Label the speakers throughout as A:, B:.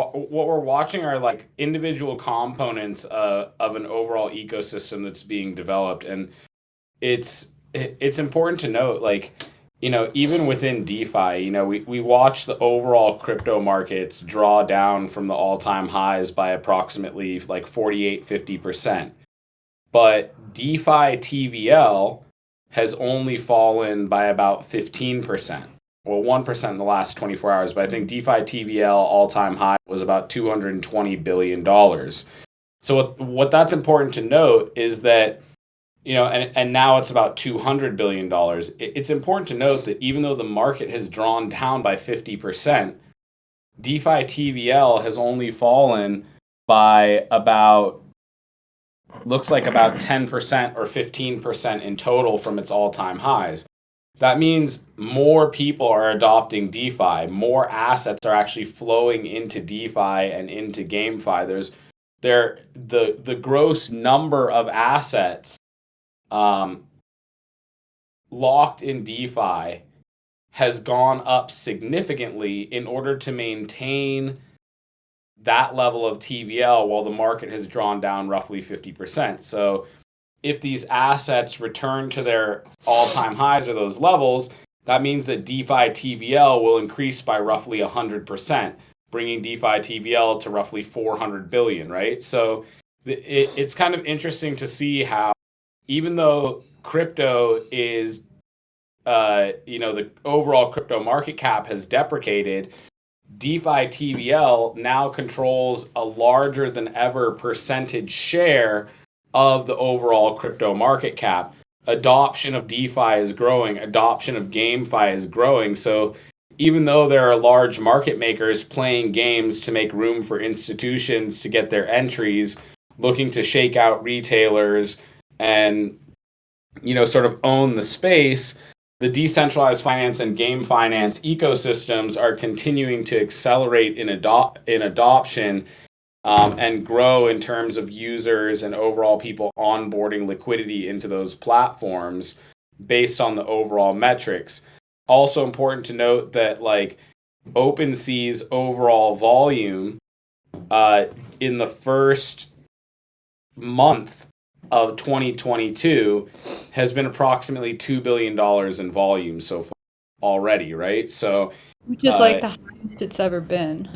A: what we're watching are like individual components of an overall ecosystem that's being developed, and it's important to note, like, even within DeFi, we watch the overall crypto markets draw down from the all-time highs by approximately like 48-50%. But DeFi TVL has only fallen by about 15%. Well, 1% in the last 24 hours, but I think DeFi TVL all-time high was about $220 billion. So what that's important to note is that, and now it's about $200 billion. It's important to note that even though the market has drawn down by 50%, DeFi TVL has only fallen by looks like about 10% or 15% in total from its all-time highs. That means more people are adopting DeFi. More assets are actually flowing into DeFi and into GameFi. The gross number of assets locked in DeFi has gone up significantly in order to maintain that level of TVL while the market has drawn down roughly 50%. So if these assets return to their all-time highs or those levels, that means that DeFi TVL will increase by roughly 100%, bringing DeFi TVL to roughly 400 billion, right? So it's kind of interesting to see how, even though crypto is, the overall crypto market cap has deprecated, DeFi TVL now controls a larger than ever percentage share of the overall crypto market cap. Adoption of DeFi is growing. Adoption of GameFi is growing. So even though there are large market makers playing games to make room for institutions to get their entries, looking to shake out retailers and, sort of own the space, the decentralized finance and game finance ecosystems are continuing to accelerate in adoption and grow in terms of users and overall people onboarding liquidity into those platforms based on the overall metrics. Also important to note that, like, OpenSea's overall volume in the first month of 2022 has been approximately $2 billion in volume so far already, right? So
B: which is like the highest it's ever been.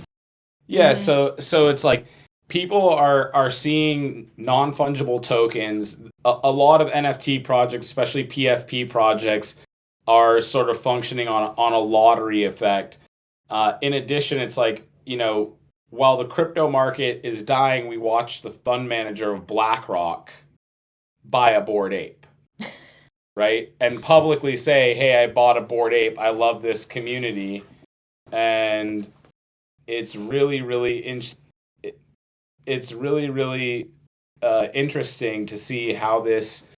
A: yeah, so it's like people are seeing non-fungible tokens. A lot of NFT projects, especially PFP projects, are sort of functioning on a lottery effect. In addition, it's like, while the crypto market is dying, we watch the fund manager of BlackRock buy a Bored Ape, right? And publicly say, hey, I bought a Bored Ape. I love this community. And it's really, really interesting to see how this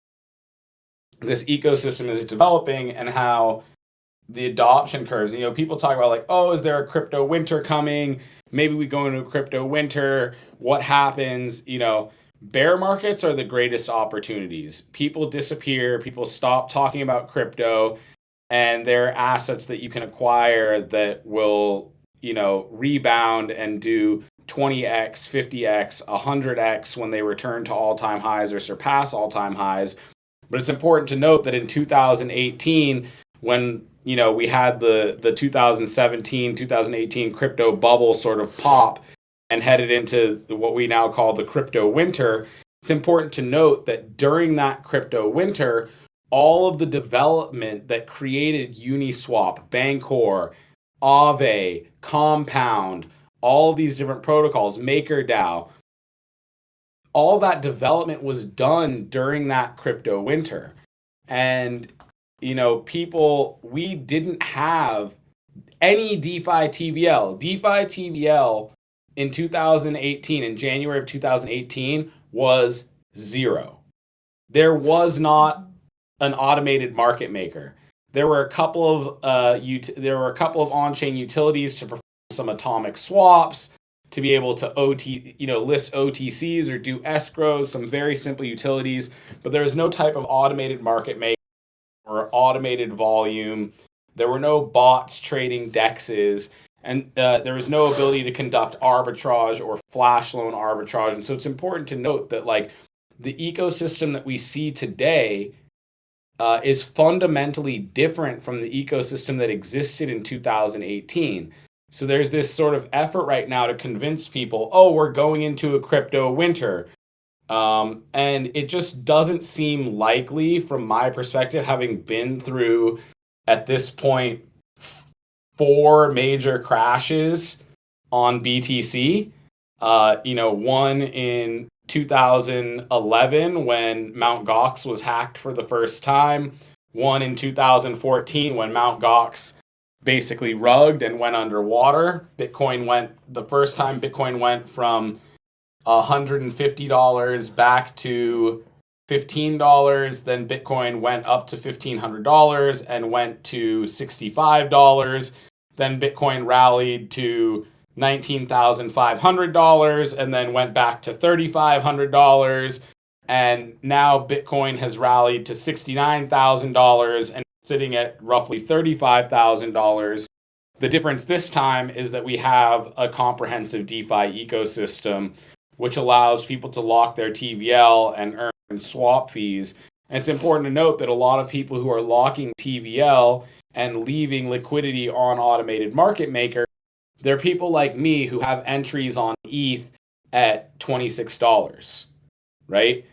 A: ecosystem is developing and how the adoption curves. People talk about, like, oh, is there a crypto winter coming? Maybe we go into a crypto winter. What happens? Bear markets are the greatest opportunities. People disappear. People stop talking about crypto, and there are assets that you can acquire that will, rebound and do 20x, 50x, 100x when they return to all-time highs or surpass all-time highs. But it's important to note that in 2018, when we had the 2017, 2018 crypto bubble sort of pop and headed into what we now call the crypto winter, it's important to note that during that crypto winter, all of the development that created Uniswap, Bancor, Aave, Compound, all of these different protocols, MakerDAO, all that development was done during that crypto winter. And, we didn't have any DeFi TVL. DeFi TVL in 2018, in January of 2018, was zero. There was not an automated market maker. There were a couple of on-chain utilities to perform some atomic swaps, to be able to list OTCs or do escrows, some very simple utilities, but there was no type of automated market maker or automated volume. There were no bots trading dexes, and there was no ability to conduct arbitrage or flash loan arbitrage. And so it's important to note that like the ecosystem that we see today is fundamentally different from the ecosystem that existed in 2018. So there's this sort of effort right now to convince people, oh, we're going into a crypto winter. And it just doesn't seem likely from my perspective, having been through at this point 4 major crashes on BTC. One in 2011 when Mt. Gox was hacked for the first time, one in 2014 when Mt. Gox basically rugged and went underwater. The first time Bitcoin went from $150 back to $15, then Bitcoin went up to $1,500 and went to $65. Then Bitcoin rallied to $19,500 and then went back to $3,500. And now Bitcoin has rallied to $69,000 and sitting at roughly $35,000. The difference this time is that we have a comprehensive DeFi ecosystem, which allows people to lock their TVL and earn swap fees. And it's important to note that a lot of people who are locking TVL and leaving liquidity on automated market maker, they're people like me who have entries on ETH at $26, right?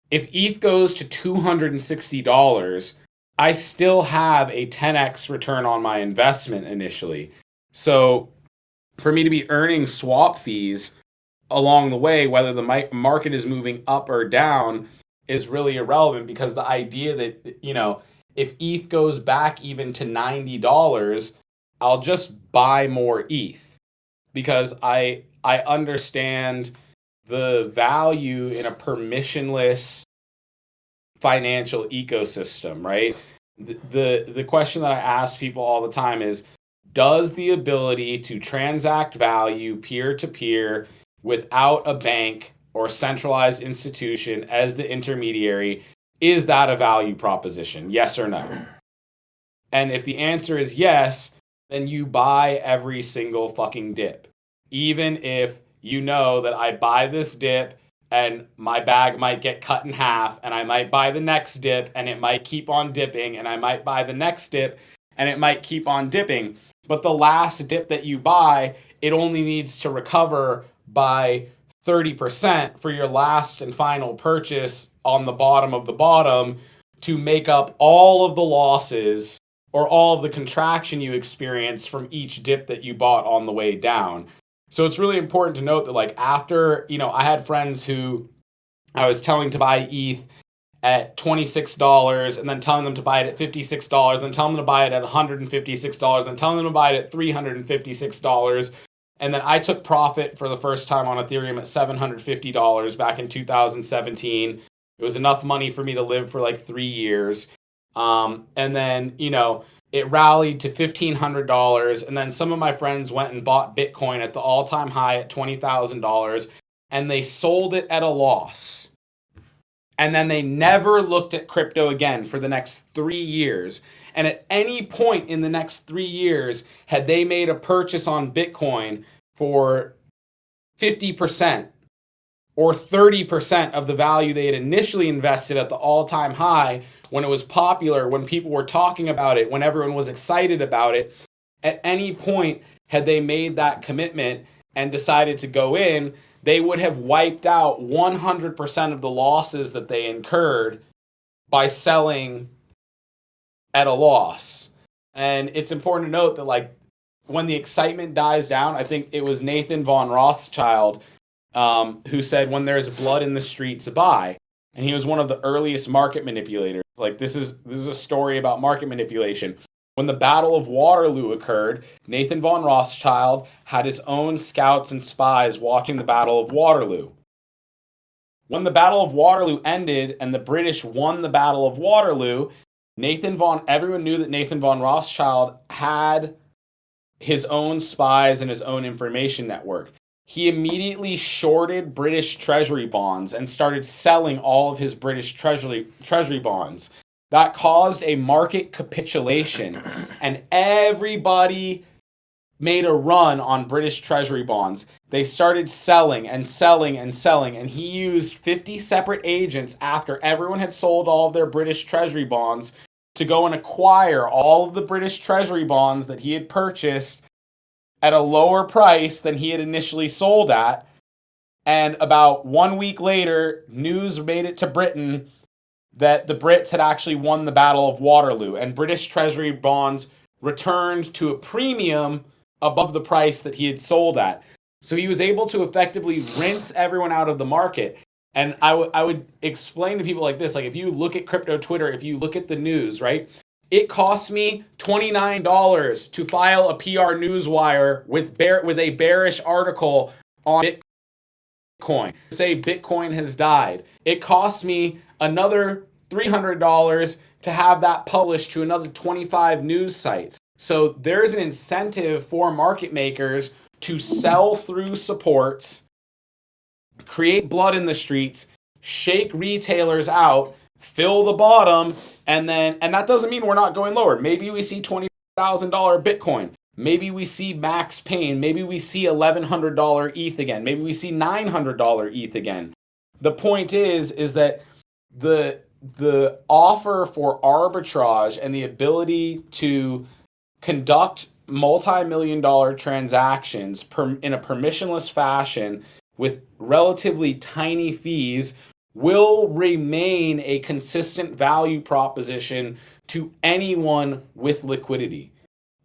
A: If ETH goes to $260, I still have a 10x return on my investment initially. So for me to be earning swap fees along the way, whether the market is moving up or down, is really irrelevant, because the idea that, if ETH goes back even to $90, I'll just buy more ETH, because I understand the value in a permissionless financial ecosystem, right? The question that I ask people all the time is, does the ability to transact value peer-to-peer without a bank or centralized institution as the intermediary, is that a value proposition? Yes or no? And if the answer is yes, then you buy every single fucking dip. Even if you know that I buy this dip and my bag might get cut in half, and I might buy the next dip and it might keep on dipping, and I might buy the next dip and it might keep on dipping. But the last dip that you buy, it only needs to recover by 30% for your last and final purchase on the bottom of the bottom to make up all of the losses or all of the contraction you experience from each dip that you bought on the way down. So it's really important to note that, like, after, I had friends who I was telling to buy ETH at $26 and then telling them to buy it at $56, then telling them to buy it at $156, then telling them to buy it at $356. And then I took profit for the first time on Ethereum at $750 back in 2017. It was enough money for me to live for like 3 years. And then, it rallied to $1,500. And then some of my friends went and bought Bitcoin at the all-time high at $20,000. And they sold it at a loss. And then they never looked at crypto again for the next 3 years. And at any point in the next 3 years, had they made a purchase on Bitcoin for 50% or 30% of the value they had initially invested at the all-time high, when it was popular, when people were talking about it, when everyone was excited about it, at any point had they made that commitment and decided to go in, they would have wiped out 100% of the losses that they incurred by selling at a loss. And it's important to note that, like, when the excitement dies down, I think it was Nathan von Rothschild who said, when there's blood in the streets, buy. And he was one of the earliest market manipulators. Like, this is a story about market manipulation. When the Battle of Waterloo occurred, Nathan von Rothschild had his own scouts and spies watching the Battle of Waterloo. When the Battle of Waterloo ended and the British won the Battle of Waterloo, everyone knew that Nathan von Rothschild had his own spies and his own information network. He immediately shorted British treasury bonds and started selling all of his British treasury bonds. That caused a market capitulation, and everybody made a run on British Treasury bonds. They started selling and selling and selling, and he used 50 separate agents after everyone had sold all of their British Treasury bonds to go and acquire all of the British Treasury bonds that he had purchased at a lower price than he had initially sold at. And about 1 week later, news made it to Britain that the Brits had actually won the Battle of Waterloo, and British Treasury bonds returned to a premium above the price that he had sold at. So he was able to effectively rinse everyone out of the market. And I would explain to people like this, like if you look at crypto Twitter, if you look at the news, right? It costs me $29 to file a PR newswire with a bearish article on Bitcoin. Say Bitcoin has died. It costs me another $300 to have that published to another 25 news sites. So there's an incentive for market makers to sell through supports, create blood in the streets, shake retailers out, fill the bottom, and that doesn't mean we're not going lower. Maybe we see $20,000 Bitcoin. Maybe we see Max Payne. Maybe we see $1,100 ETH again. Maybe we see $900 ETH again. The point is that the offer for arbitrage and the ability to conduct multi-million-dollar transactions in a permissionless fashion with relatively tiny fees will remain a consistent value proposition to anyone with liquidity.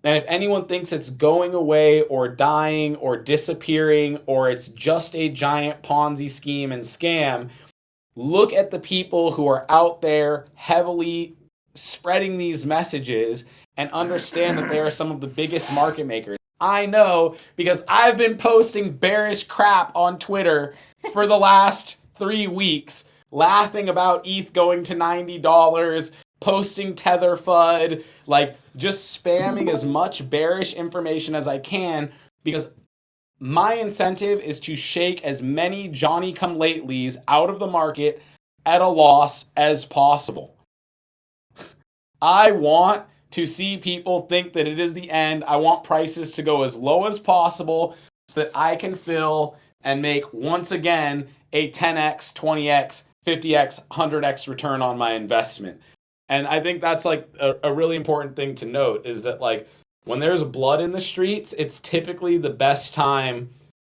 A: And if anyone thinks it's going away or dying or disappearing or it's just a giant Ponzi scheme and scam, look at the people who are out there heavily spreading these messages and understand that they are some of the biggest market makers. I know because I've been posting bearish crap on Twitter for the last 3 weeks, laughing about ETH going to $90, posting Tether FUD, like just spamming as much bearish information as I can because my incentive is to shake as many Johnny-come-latelys out of the market at a loss as possible. I want to see people think that it is the end. I want prices to go as low as possible so that I can fill and make, once again, a 10x, 20x, 50x, 100x return on my investment. And I think that's like a really important thing to note is that like when there's blood in the streets, it's typically the best time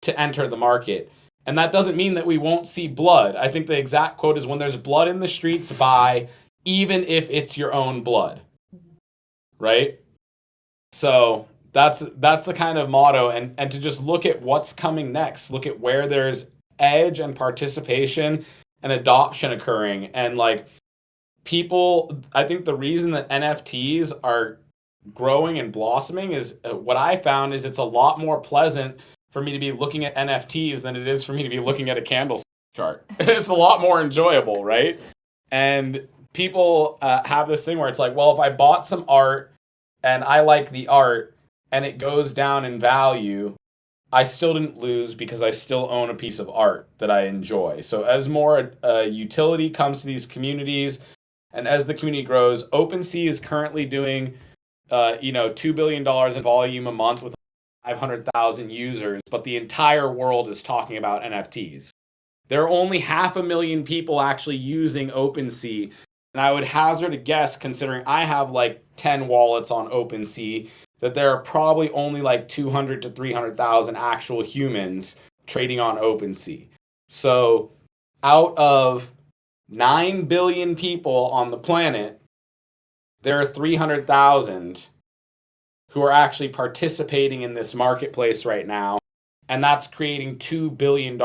A: to enter the market. And that doesn't mean that we won't see blood. I think the exact quote is when there's blood in the streets, buy, even if it's your own blood. Right? So that's the kind of motto, and to just look at what's coming next, look at where there's edge and participation and adoption occurring. And like people, I think the reason that NFTs are growing and blossoming is what I found is it's a lot more pleasant for me to be looking at NFTs than it is for me to be looking at a candlestick chart. It's a lot more enjoyable, right? And people have this thing where it's like, well, if I bought some art and I like the art and it goes down in value, I still didn't lose because I still own a piece of art that I enjoy. So as more utility comes to these communities and as the community grows, OpenSea is currently doing $2 billion in volume a month with 500,000 users, but the entire world is talking about NFTs. There are only 500,000 people actually using OpenSea, and I would hazard a guess, considering I have like 10 wallets on OpenSea, that there are probably only like 200 to 300,000 actual humans trading on OpenSea. So out of 9 billion people on the planet, there are 300,000 who are actually participating in this marketplace right now, and that's creating $2 billion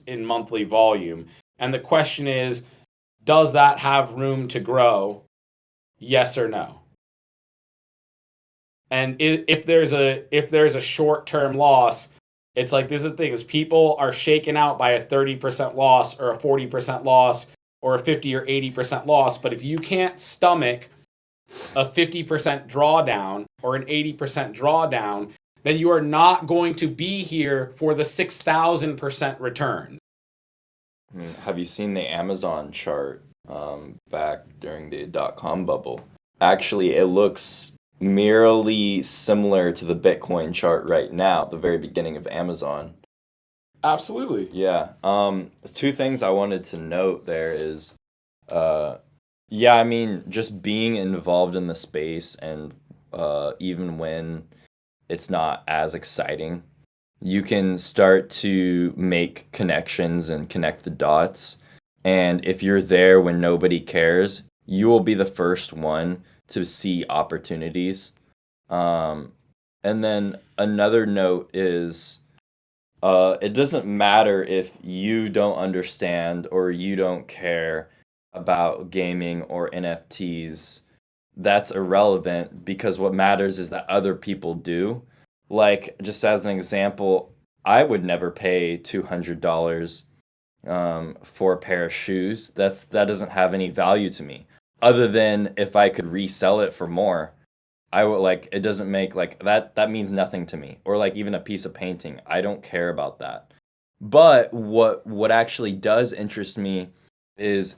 A: in monthly volume. And the question is, does that have room to grow? Yes or no? And if there's a short-term loss, it's like, this is the thing, is people are shaken out by a 30% loss or a 40% loss or a 50 or 80% loss. But if you can't stomach a 50% drawdown or an 80% drawdown, then you are not going to be here for the 6,000% return.
C: I mean, have you seen the Amazon chart back during the .com bubble? Actually, it looks merely similar to the Bitcoin chart right now, the very beginning of Amazon.
A: Absolutely.
C: Yeah. Two things I wanted to note there is, yeah, I mean, just being involved in the space and even when it's not as exciting, you can start to make connections and connect the dots. And if you're there when nobody cares, you will be the first one to see opportunities. Um, and then another note is it doesn't matter if you don't understand or you don't care about gaming or NFTs. That's irrelevant because what matters is that other people do. Like, just as an example, I would never pay $200 for a pair of shoes. That doesn't have any value to me, other than if I could resell it for more. I would like it doesn't make like that means nothing to me. Or like even a piece of painting. I don't care about that. But what actually does interest me is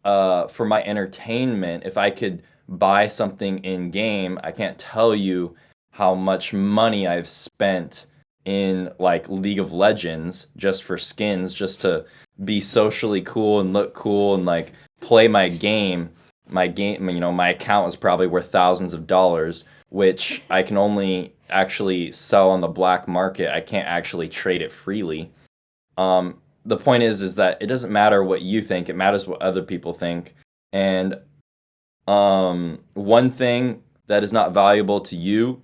C: for my entertainment, if I could buy something in game, I can't tell you how much money I've spent in like League of Legends just for skins, just to be socially cool and look cool and like play my game. My game, my account is probably worth thousands of dollars, which I can only actually sell on the black market. I can't actually trade it freely. The point is that it doesn't matter what you think, it matters what other people think. And one thing that is not valuable to you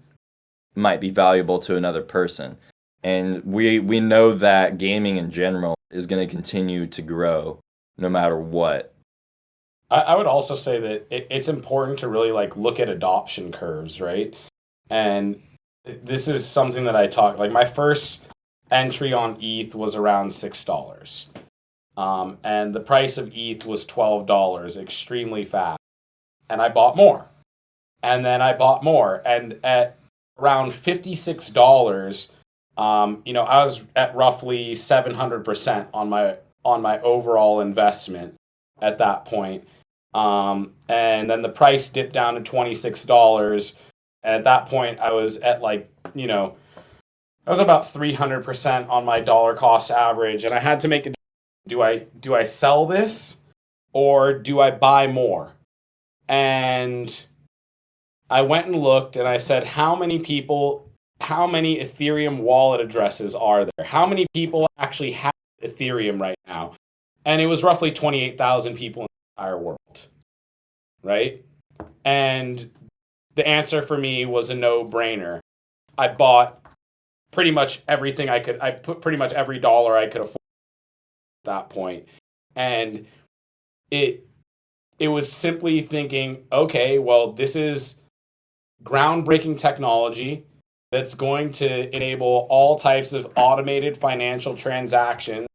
C: might be valuable to another person. And we know that gaming in general is going to continue to grow no matter what.
A: I would also say that it's important to really like look at adoption curves, right? And this is something that I talk like my first entry on ETH was around $6. And the price of ETH was $12, extremely fast. And I bought more. And then I bought more. And at around $56, I was at roughly 700% on my overall investment at that point. And then the price dipped down to $26. And at that point, I was at I was about 300% on my dollar cost average. And I had to make a do I sell this or do I buy more? And I went and looked and I said, how many Ethereum wallet addresses are there? How many people actually have Ethereum right now? And it was roughly 28,000 people in the entire world, right? And the answer for me was a no-brainer. I bought pretty much everything I could. I put pretty much every dollar I could afford at that point. And it was simply thinking, okay, well, this is groundbreaking technology that's going to enable all types of automated financial transactions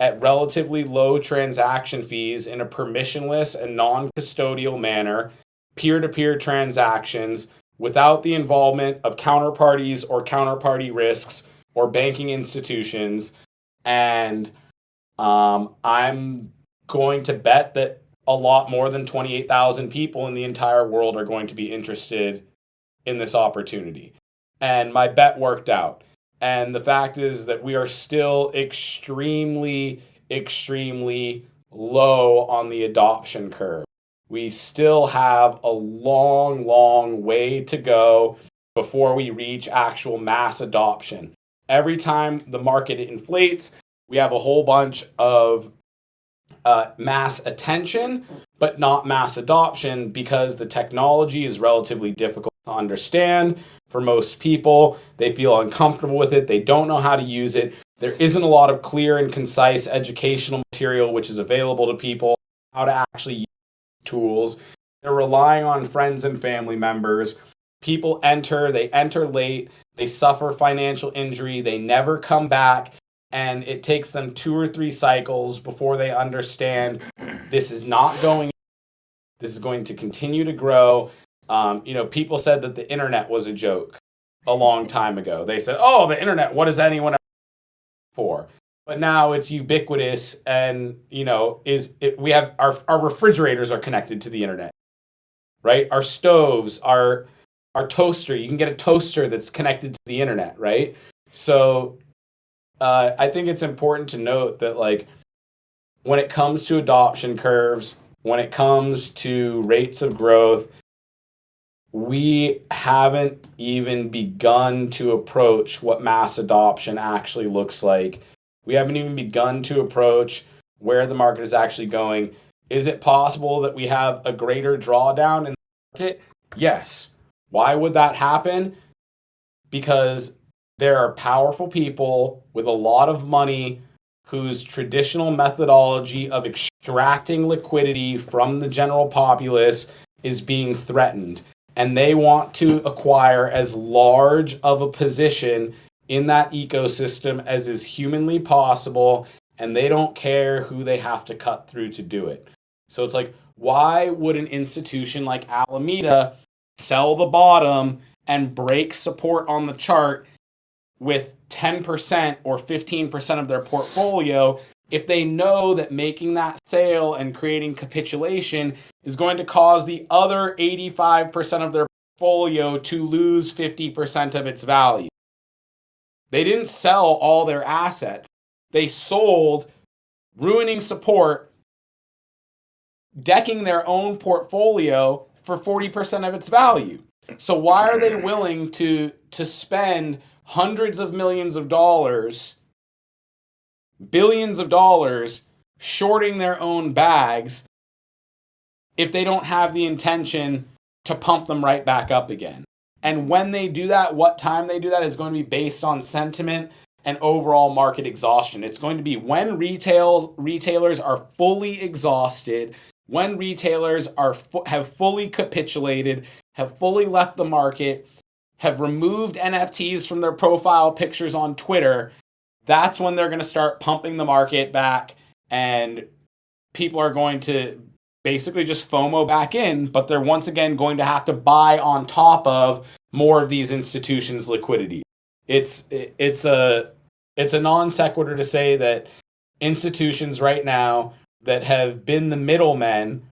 A: at relatively low transaction fees in a permissionless and non-custodial manner, peer-to-peer transactions without the involvement of counterparties or counterparty risks or banking institutions. And I'm going to bet that a lot more than 28,000 people in the entire world are going to be interested in this opportunity. And my bet worked out. And the fact is that we are still extremely, extremely low on the adoption curve. We still have a long, long way to go before we reach actual mass adoption. Every time the market inflates, we have a whole bunch of mass attention, but not mass adoption because the technology is relatively difficult to understand for most people. They feel uncomfortable with it. They don't know how to use it. There isn't a lot of clear and concise educational material which is available to people, how to actually use tools. They're relying on friends and family members. People they enter late, they suffer financial injury, they never come back, and it takes them 2 or 3 cycles before they understand this is not going. This is going to continue to grow. People said that the internet was a joke a long time ago. They said, "Oh, the internet. What is anyone for?" But now it's ubiquitous, and we have our refrigerators are connected to the internet. right? Our stoves, our toaster. You can get a toaster that's connected to the internet, right? So I think it's important to note that, like, when it comes to adoption curves, when it comes to rates of growth, we haven't even begun to approach what mass adoption actually looks like. We haven't even begun to approach where the market is actually going. Is it possible that we have a greater drawdown in the market? Yes. Why would that happen? Because there are powerful people with a lot of money whose traditional methodology of extracting liquidity from the general populace is being threatened. And they want to acquire as large of a position in that ecosystem as is humanly possible. And they don't care who they have to cut through to do it. So it's like, why would an institution like Alameda sell the bottom and break support on the chart with 10% or 15% of their portfolio if they know that making that sale and creating capitulation is going to cause the other 85% of their portfolio to lose 50% of its value? They didn't sell all their assets. They sold, ruining support, decking their own portfolio for 40% of its value. So why are they willing to spend hundreds of millions of dollars, billions of dollars, shorting their own bags if they don't have the intention to pump them right back up again? And when they do that, what time they do that is going to be based on sentiment and overall market exhaustion. It's going to be when retailers are fully exhausted, when retailers have fully capitulated, have fully left the market, have removed NFTs from their profile pictures on Twitter. That's when they're going to start pumping the market back, and people are going to basically just FOMO back in, but they're once again going to have to buy on top of more of these institutions' liquidity. It's a non sequitur to say that institutions right now that have been the middlemen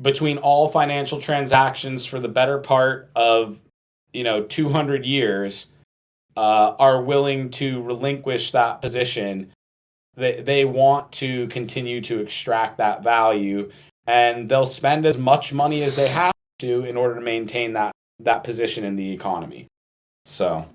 A: between all financial transactions for the better part of 200 years are willing to relinquish that position. They want to continue to extract that value, and they'll spend as much money as they have to in order to maintain that position in the economy. So